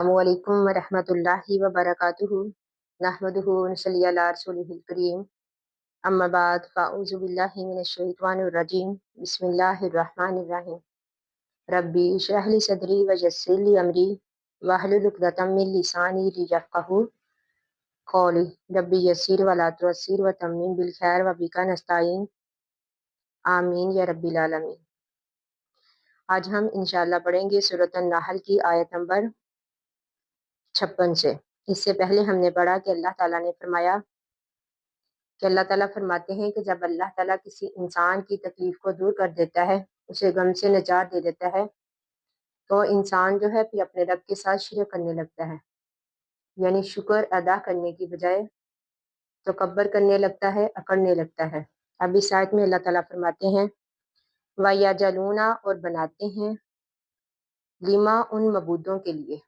अस्सलामुअलैकुम वरहमतुल्लाहि वबरकातुहू नहमदुहु व नसल्ली अला रसूलिहिल करीम अम्मा बाद फ़अऊज़ु बिल्लाहि मिनश शैतानिर रजीम बिस्मिल्लाहिर रहमानिर रहीम रब्बी इश्रह ली सदरी व यस्सिर ली अमरी वहलुल उक़दतम मिन लिसानी लियफ़क़हू क़ौली रब्बी यस्सिर व ला तुअस्सिर व तम्मिम बिल खैर व बिका नस्ताईन आमीन या रब्बिल आलमीन। आज हम इंशाअल्लाह पढ़ेंगे सूरत अन-नहल की आयत नंबर 56 से। इससे पहले हमने पढ़ा कि अल्लाह ताला ने फरमाया कि अल्लाह ताला फरमाते हैं कि जब अल्लाह ताला किसी इंसान की तकलीफ को दूर कर देता है, उसे गम से निजात दे देता है, तो इंसान जो है फिर अपने रब के साथ शिरक करने लगता है, यानी शुक्र अदा करने की बजाय तकब्बर करने लगता है, अकड़ने लगता है। अब इस आयत में अल्लाह ताला फरमाते हैं वयजलूना, और बनाते हैं लिमा, उन मबूदों के लिए,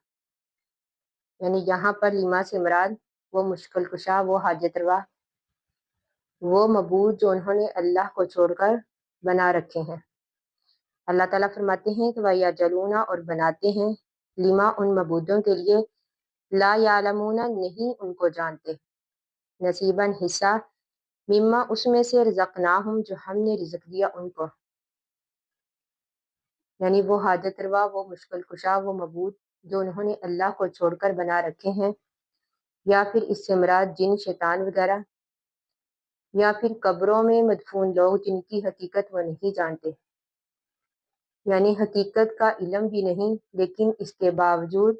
यानी यहाँ पर लिमा से मुराद वो मुश्किल कुशा, वो हाजत रवा, वो मबूद जो उन्होंने अल्लाह को छोड़कर बना रखे हैं। अल्लाह ताला फरमाते हैं कि वयजलूना, और बनाते हैं लिमा, उन मबूदों के लिए ला यालमूना, नहीं उनको जानते, नसीबन हिस्सा, मिम्मा, उसमें से रज़क़नाहुम, जो हमने रिज़्क़ दिया उनको, यानी वो हाजत रवा, वो मुश्किल कुशा, वो मबूद जो उन्होंने अल्लाह को छोड़कर बना रखे हैं, या फिर इससे मुराद जिन, शैतान वगैरह, या फिर कब्रों में मदफून लोग जिनकी हकीकत वो नहीं जानते, यानी हकीकत का इल्म भी नहीं, लेकिन इसके बावजूद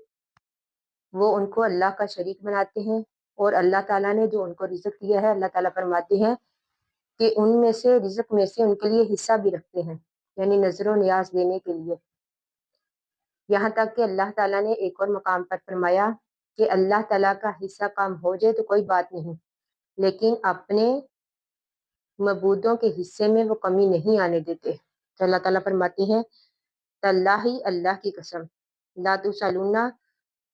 वो उनको अल्लाह का शरीक बनाते हैं। और अल्लाह ताला ने जो उनको रिज़्क़ दिया है, अल्लाह ताला फरमाते हैं कि उनमें से, रिज़्क़ में से उनके लिए हिस्सा भी रखते हैं, यानी नज़रो नियाज देने के लिए। यहाँ तक कि अल्लाह ताला ने एक और मकाम पर फरमाया कि अल्लाह ताला का हिस्सा कम हो जाए तो कोई बात नहीं, लेकिन अपने मबूदों के हिस्से में वो कमी नहीं आने देते। तो अल्लाह ताला फरमाते हैं तल्लाही, अल्लाह की कसम, ला तुसअलूना,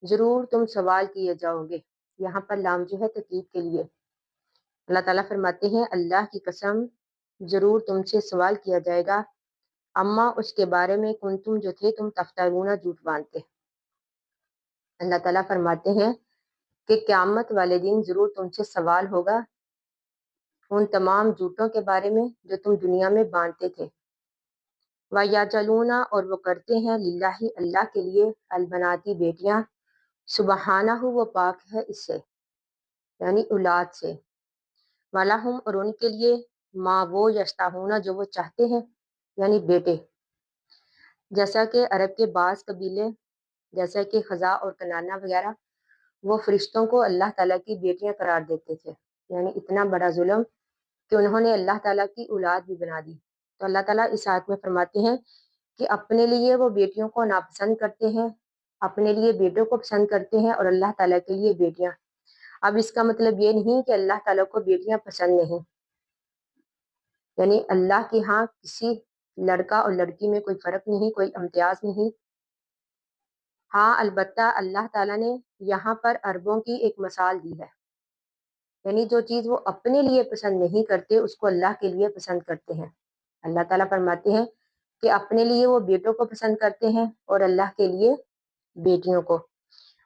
जरूर तुम सवाल किए जाओगे। यहाँ पर लाम जो है तकीद के लिए। अल्लाह ताला फरमाते हैं अल्लाह की कसम, जरूर तुमसे सवाल किया जाएगा, अम्मा, उसके बारे में, कुंतुम, जो थे तुम, तफ्तरूना, झूठ बांधते। अल्लाह ताला फरमाते हैं कि क़यामत वाले दिन जरूर तुमसे सवाल होगा उन तमाम झूठों के बारे में जो तुम दुनिया में बांधते थे। वयजलूना, और वो करते हैं लिल्लाही, अल्लाह के लिए, अलबनाती, बेटियां, सुबहानहू, वो पाक है इससे, यानी औलाद से, वलहुम, और उनके लिए, माँ वो, यश्ताहूना, जो वो चाहते हैं, यानी बेटे। जैसा कि अरब के बाज़ कबीले, जैसा कि खज़ा और कनाना वगैरह, वो फरिश्तों को अल्लाह ताला की बेटियां करार देते थे, यानी इतना बड़ा जुल्म कि उन्होंने अल्लाह ताला की औलाद भी बना दी। तो अल्लाह ताला इस आयत में फरमाते हैं कि अपने लिए वो बेटियों को नापसंद करते हैं, अपने लिए बेटों को पसंद करते हैं, और अल्लाह ताला के लिए बेटियां। अब इसका मतलब ये नहीं कि अल्लाह ताला को बेटियां पसंद नहीं, यानी अल्लाह के यहाँ किसी लड़का और लड़की में कोई फ़र्क नहीं, कोई इम्तियाज नहीं। हाँ, अलबत्ता अल्लाह ताला ने यहाँ पर अरबों की एक मिसाल दी है, यानी जो चीज़ वो अपने लिए पसंद नहीं करते उसको अल्लाह के लिए पसंद करते हैं। अल्लाह ताला फरमाते हैं कि अपने लिए वो बेटों को पसंद करते हैं और अल्लाह के लिए बेटियों को।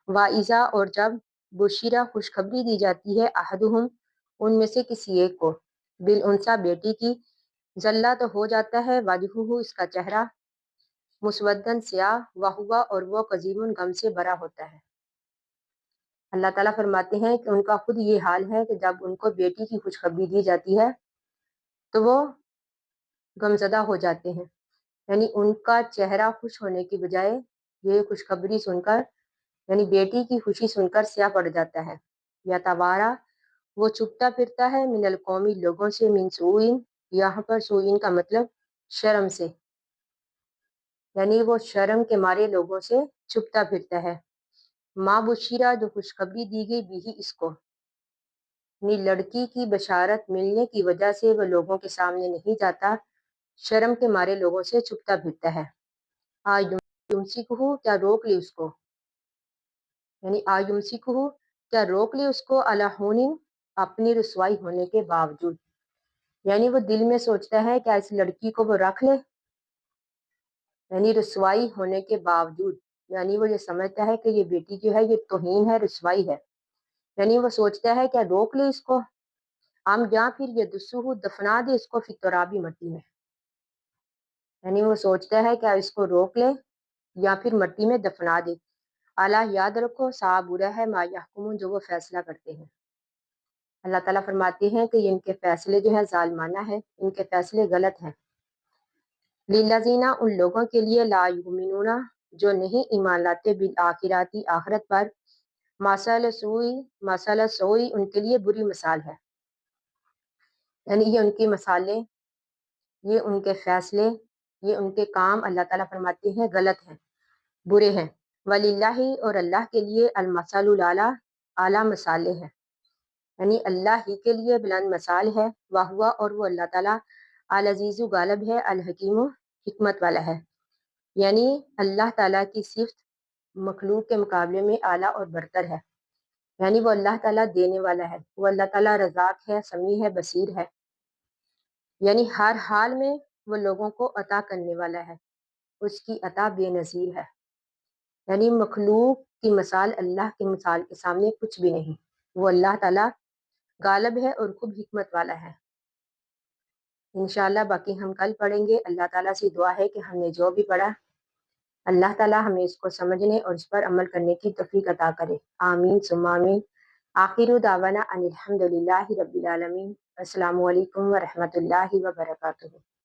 वाइज़ा, और जब बुशिरा, खुशखबरी दी जाती है, अहदुहुम, उनमें से किसी एक को, बिल उनसा, बेटी की, जल्ला, तो हो जाता है, वजहुहु, इसका चेहरा, मुस्वद्दन, स्याह, वहुवा, और वो कजीमुन, गम से भरा होता है। अल्लाह ताला फरमाते हैं कि उनका खुद ये हाल है कि जब उनको बेटी की खुशखबरी दी जाती है तो वो गमज़दा हो जाते हैं, यानी उनका चेहरा खुश होने की बजाय ये खुशखबरी सुनकर, यानी बेटी की खुशी सुनकर, स्याह पड़ जाता है। या तवारा, वो छुपता फिरता है, मिनल कौमी, लोगों से, मिन सूइन, यहाँ पर सूइन का मतलब शर्म से, यानी वो शर्म के मारे लोगों से छुपता फिरता है। माँ बुशीरा, जो खुशखबरी दी गई, भी इसको, यानी लड़की की बशारत मिलने की वजह से वह लोगों के सामने नहीं जाता, शर्म के मारे लोगों से छुपता फिरता है। आयुमसिकुहु, क्या रोक ली उसको, यानी आयुमसिकुहु, क्या रोक ली उसको, अला हुनिन, अपनी रुसवाई होने के बावजूद, यानी वो दिल में सोचता है क्या इस लड़की को वो रख ले, यानी रुसवाई होने के बावजूद। یعنی وہ یہ سمجھتا ہے کہ یہ بیٹی جو ہے یہ توہین ہے، رسوائی ہے، یعنی وہ سوچتا ہے کہ روک لے اس کو ہم، یا پھر یہ دسوہ دفنا دے اس کو فی ترابی مٹی میں، یعنی وہ سوچتا ہے کہ اس کو روک لے یا پھر مٹی میں دفنا دے۔ اعلیٰ یاد رکھو سا برا ہے ما یحکمون، جو وہ فیصلہ کرتے ہیں۔ اللہ تعالیٰ فرماتے ہیں کہ یہ ان کے فیصلے جو ہے ظالمانہ ہے، ان کے فیصلے غلط ہیں۔ للذین، ان لوگوں کے لیے لا یؤمنون، جو نہیں ایمان لاتے بالآخراتی، آخرت پر، مثل سوئی، ان کے لیے بری مثال ہے، یعنی یہ ان کی مثالیں، یہ ان کے فیصلے، یہ ان کے کام اللہ تعالیٰ فرماتے ہیں غلط ہیں، برے ہیں۔ وللہ، اور اللہ کے لیے المثل الاعلیٰ، اعلیٰ مثالیں ہیں، یعنی اللہ ہی کے لیے بلند مثال ہے، وہوا، اور وہ اللہ تعالیٰ العزیز غالب ہے، الحکیم حکمت والا ہے، یعنی اللہ تعالیٰ کی صفت مخلوق کے مقابلے میں اعلیٰ اور برتر ہے، یعنی وہ اللہ تعالیٰ دینے والا ہے، وہ اللہ تعالیٰ رزاق ہے، سمیع ہے، بصیر ہے، یعنی ہر حال میں وہ لوگوں کو عطا کرنے والا ہے، اس کی عطا بے نظیر ہے، یعنی مخلوق کی مثال اللہ کی مثال کے سامنے کچھ بھی نہیں، وہ اللہ تعالیٰ غالب ہے اور خوب حکمت والا ہے۔ انشاءاللہ باقی ہم کل پڑھیں گے۔ اللہ تعالیٰ سے دعا ہے کہ ہم نے جو بھی پڑھا اللہ تعالیٰ ہمیں اس کو سمجھنے اور اس پر عمل کرنے کی توفیق عطا کرے، آمین ثم آمین۔ آخر دعوانا ان الحمد للہ رب العالمین۔ السلام علیکم ورحمۃ اللہ وبرکاتہ۔